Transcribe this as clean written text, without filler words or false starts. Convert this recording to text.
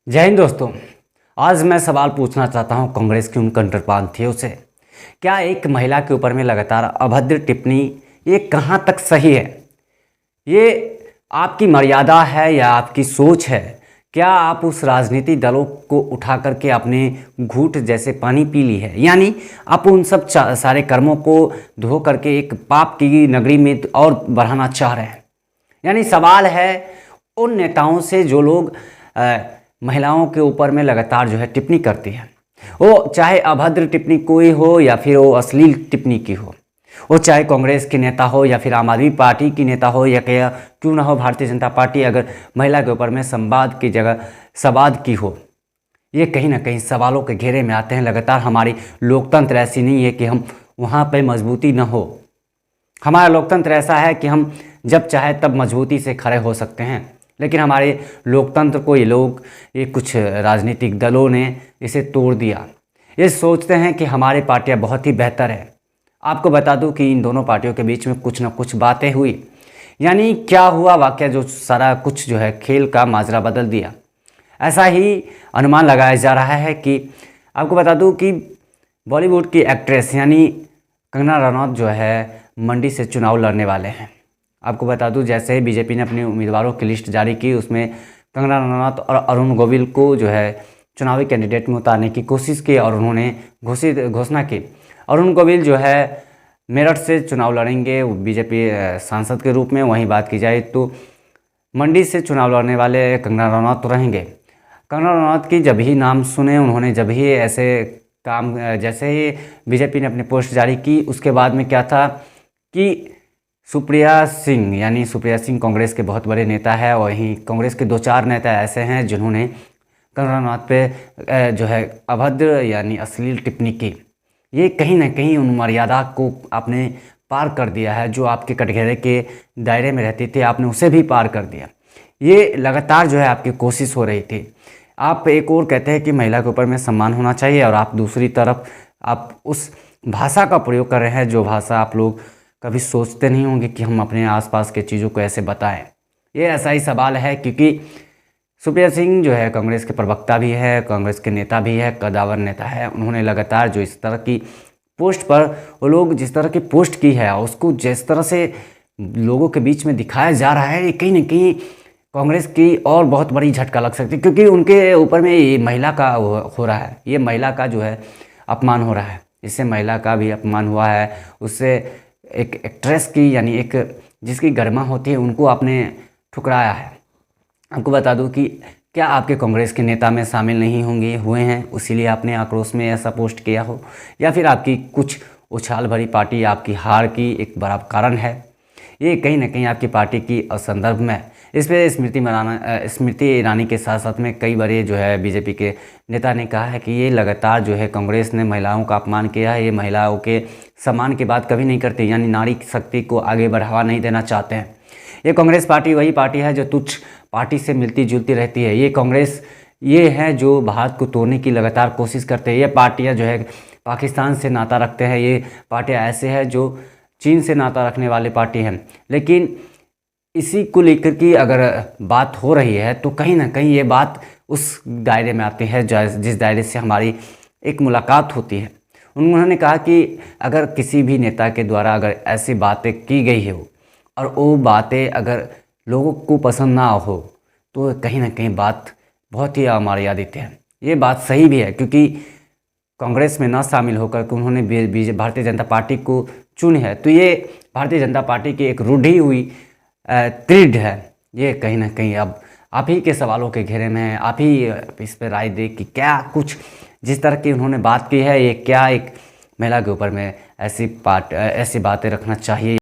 जय हिंद दोस्तों। आज मैं सवाल पूछना चाहता हूं कांग्रेस की उन कट्टरपंथियों से। क्या एक महिला के ऊपर में लगातार अभद्र टिप्पणी ये कहां तक सही है? ये आपकी मर्यादा है या आपकी सोच है? क्या आप उस राजनीति दलों को उठा करके अपने घूंट जैसे पानी पी ली है? यानी आप उन सब सारे कर्मों को धो करके एक पाप की नगरी में और बढ़ाना चाह रहे हैं। यानी सवाल है उन नेताओं से जो लोग महिलाओं के ऊपर में लगातार जो है टिप्पणी करती है। वो चाहे अभद्र टिप्पणी कोई हो या फिर वो अश्लील टिप्पणी की हो, वो चाहे कांग्रेस के नेता हो या फिर आम आदमी पार्टी की नेता हो या क्यों ना हो भारतीय जनता पार्टी, अगर महिला के ऊपर में संवाद की जगह संवाद की हो, ये कहीं ना कहीं सवालों के घेरे में आते हैं। लगातार हमारी लोकतंत्र ऐसी नहीं है कि हम वहाँ पे मजबूती न हो। हमारा लोकतंत्र ऐसा है कि हम जब चाहे तब मजबूती से खड़े हो सकते हैं, लेकिन हमारे लोकतंत्र को ये कुछ राजनीतिक दलों ने इसे तोड़ दिया। ये सोचते हैं कि हमारी पार्टियां बहुत ही बेहतर है। आपको बता दूं कि इन दोनों पार्टियों के बीच में कुछ ना कुछ बातें हुई। यानी क्या हुआ वाकया जो सारा कुछ जो है खेल का माजरा बदल दिया। ऐसा ही अनुमान लगाया जा रहा है कि आपको बता दूं कि बॉलीवुड की एक्ट्रेस यानी कंगना रनौत जो है मंडी से चुनाव लड़ने वाले हैं। आपको बता दूं जैसे ही बीजेपी ने अपने उम्मीदवारों की लिस्ट जारी की, उसमें कंगना रनौत और अरुण गोविल को जो है चुनावी कैंडिडेट में उतारने की कोशिश की और उन्होंने घोषणा की। अरुण गोविल जो है मेरठ से चुनाव लड़ेंगे बीजेपी सांसद के रूप में। वहीं बात की जाए तो मंडी से चुनाव लड़ने वाले कंगना रनौत रहेंगे। कंगना रनौत की जब ही नाम सुने, उन्होंने जब ही ऐसे काम, जैसे ही बीजेपी ने अपनी पोस्ट जारी की, उसके बाद में क्या था कि सुप्रिया सिंह यानी सुप्रिया सिंह कांग्रेस के बहुत बड़े नेता है और वहीं कांग्रेस के 2-4 नेता ऐसे हैं जिन्होंने कंगना रनौत पे जो है अभद्र यानी अश्लील टिप्पणी की। ये कहीं ना कहीं उन मर्यादा को आपने पार कर दिया है जो आपके कटघरे के दायरे में रहती थी, आपने उसे भी पार कर दिया। ये लगातार जो है आपकी कोशिश हो रही थी। आप एक और कहते हैं कि महिला के ऊपर में सम्मान होना चाहिए और आप दूसरी तरफ आप उस भाषा का प्रयोग कर रहे हैं जो भाषा आप लोग कभी सोचते नहीं होंगे कि हम अपने आसपास के चीज़ों को ऐसे बताएं। ये ऐसा ही सवाल है क्योंकि सुप्रिया सिंह जो है कांग्रेस के प्रवक्ता भी है, कांग्रेस के नेता भी है, कद्दावर नेता है। उन्होंने लगातार जो इस तरह की पोस्ट पर वो लोग जिस तरह की पोस्ट की है उसको जिस तरह से लोगों के बीच में दिखाया जा रहा है, ये कहीं ना कहीं कांग्रेस की और बहुत बड़ी झटका लग सकती है क्योंकि उनके ऊपर में ये महिला का हो रहा है, ये महिला का जो है अपमान हो रहा है। इससे महिला का भी अपमान हुआ है, उससे एक एक्ट्रेस की यानी एक जिसकी गरिमा होती है उनको आपने ठुकराया है। आपको बता दूं कि क्या आपके कांग्रेस के नेता में शामिल नहीं होंगे हुए हैं इसीलिए आपने आक्रोश में ऐसा पोस्ट किया हो, या फिर आपकी कुछ उछाल भरी पार्टी आपकी हार की एक बड़ा कारण है। ये कहीं ना कहीं आपकी पार्टी की संदर्भ में इस पर स्मृति ईरानी के साथ साथ में कई बड़े जो है बीजेपी के नेता ने कहा है कि ये लगातार जो है कांग्रेस ने महिलाओं का अपमान किया है। ये महिलाओं के सम्मान की बात कभी नहीं करती, यानी नारी शक्ति को आगे बढ़ावा नहीं देना चाहते हैं। ये कांग्रेस पार्टी वही पार्टी है जो तुच्छ पार्टी से मिलती जुलती रहती है। ये कांग्रेस ये है जो भारत को तोड़ने की लगातार कोशिश करते हैं। ये पार्टियाँ जो है पाकिस्तान से नाता रखते हैं। ये पार्टियाँ ऐसे हैं जो चीन से नाता रखने वाली पार्टी हैं। लेकिन इसी को लेकर की अगर बात हो रही है तो कहीं ना कहीं ये बात उस दायरे में आती है जिस दायरे से हमारी एक मुलाकात होती है। उन्होंने कहा कि अगर किसी भी नेता के द्वारा अगर ऐसी बातें की गई हो और वो बातें अगर लोगों को पसंद ना हो तो कहीं ना कहीं बात बहुत ही अमर्यादित है। ये बात सही भी है क्योंकि कांग्रेस में ना शामिल होकर के उन्होंने भारतीय जनता पार्टी को चुनी है, तो ये भारतीय जनता पार्टी की एक रूढ़ी हुई तीर है। ये कहीं ना कहीं अब आप ही के सवालों के घेरे में है। आप ही इस पर राय दे कि क्या कुछ जिस तरह की उन्होंने बात की है, ये क्या एक महिला के ऊपर में ऐसी बातें रखना चाहिए।